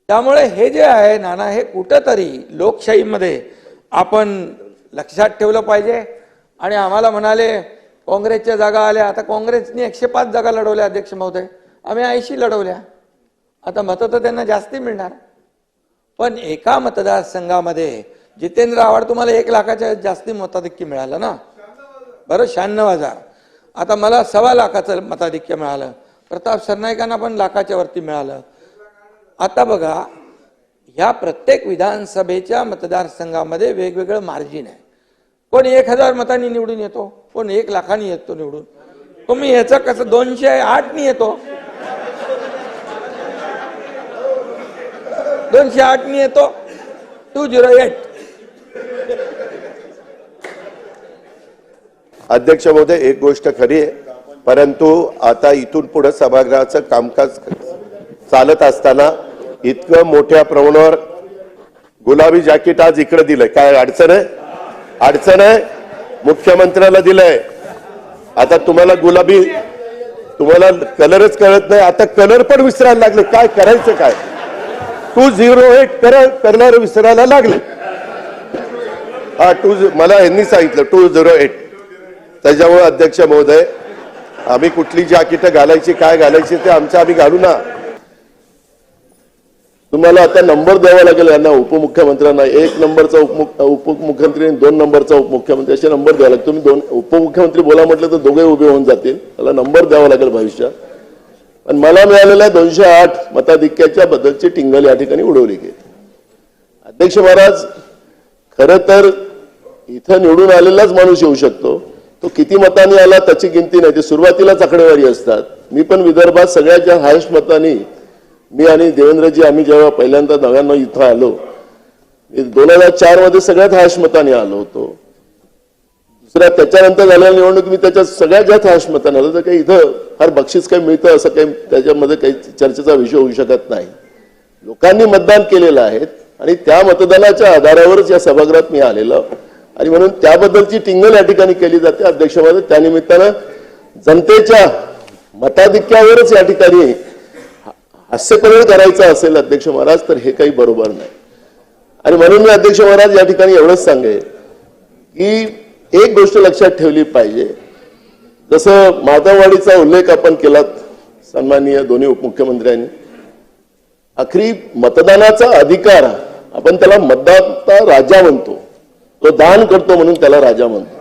त्यामुळे हे जे आहे नाना, हे कुठंतरी लोकशाहीमध्ये आपण लक्षात ठेवलं पाहिजे. आणि आम्हाला म्हणाले काँग्रेसच्या जागा आल्या. आता काँग्रेसने 105 जागा लढवल्या अध्यक्ष महोदय, आम्ही 80 लढवल्या. आता मतं तर त्यांना जास्ती मिळणार. पण एका मतदारसंघामध्ये जितेंद्र आव्हाड तुम्हाला 1 लाखाच्या जास्ती मताधिक्य मिळालं ना, बरं 96,000. आता मला 1.25 लाखाचं मताधिक्य मिळालं. प्रताप सरनाईकांना पण लाखाच्या वरती मिळालं. आता बघा, ह्या प्रत्येक विधानसभेच्या मतदारसंघामध्ये वेगवेगळं मार्जिन आहे. कोण 1000 मतांनी निवडून येतो, कोण 1 लाखांनी येतो निवडून. तुम्ही ह्याचं कसं 208 नी येतो, 208 नी येतो, 208. अध्यक्ष महोदय, एक गोष्ट खरी आहे, परंतु आता इथून पुढे सभागृहाचं कामकाज चालत असताना इतकं मोठ्या प्रमाणावर गुलाबी जॅकेट आज इकडे दिलंय, काय अडचण आहे? अडचण आहे. मुख्यमंत्र्याला दिलंय. आता तुम्हाला गुलाबी, तुम्हाला कलरच कळत नाही, आता कलर पण विसरायला लागले. काय करायचं काय? 208 करणार विसरायला लागले. हा मला यांनी सांगितलं 208. त्याच्यामुळे अध्यक्ष महोदय, आम्ही कुठली जॅकेट घालायची, काय घालायची ते आमचं आम्ही घालू ना. तुम्हाला आता नंबर द्यावा लागेल यांना, उपमुख्यमंत्र्यांना. 1 नंबरचा उपमुख्यमंत्री आणि 2 नंबरचा उपमुख्यमंत्री असे नंबर द्यावा लागेल. तुम्ही 2 उपमुख्यमंत्री बोला म्हटलं तर दोघे उभे होऊन जातील. त्याला नंबर द्यावा लागेल भविष्यात. पण मला मिळालेल्या 208 मताधिक्याच्या बद्दलची टिंगल या ठिकाणी उडवली गेली. अध्यक्ष महाराज, खरं तर इथं निवडून आलेलाच माणूस येऊ शकतो. तो किती मतांनी आला त्याची गिनती नाही, ते सुरुवातीलाच आकडेवारी असतात. मी पण विदर्भात सगळ्यात हायस्ट मतांनी, मी आणि देवेंद्रजी आम्ही जेव्हा पहिल्यांदा 99 इथं आलो, 2004 मध्ये सगळ्यात हायस्ट मतांनी आलो होतो. दुसऱ्या त्याच्यानंतर झालेल्या निवडणूक मी त्याच्यात सगळ्यात जास्त हायस्ट मतांनी आलो. तर काही इथं फार बक्षीस काही मिळतं असं काही त्याच्यामध्ये काही चर्चेचा विषय होऊ शकत नाही. लोकांनी मतदान केलेलं आहे आणि त्या मतदानाच्या आधारावरच या सभागृहात मी आलेलो आणि म्हणून त्याबद्दलची टिंगल या ठिकाणी केली जाते. अध्यक्ष महोदय, त्यानिमित्तानं जनतेच्या मताधिक्यावरच या ठिकाणी हास्यकरण करायचं असेल अध्यक्ष महाराज तर हे काही बरोबर नाही. आणि म्हणून मी अध्यक्ष महाराज या ठिकाणी एवढंच सांगेन की एक गोष्ट लक्षात ठेवली पाहिजे. जसं माधववाडीचा उल्लेख आपण केला सन्माननीय दोन्ही उपमुख्यमंत्र्यांनी, आखरी मतदानाचा अधिकार आपण त्याला मतदाता राजा म्हणतो, तो दान करतो म्हणून त्याला राजा म्हणतो.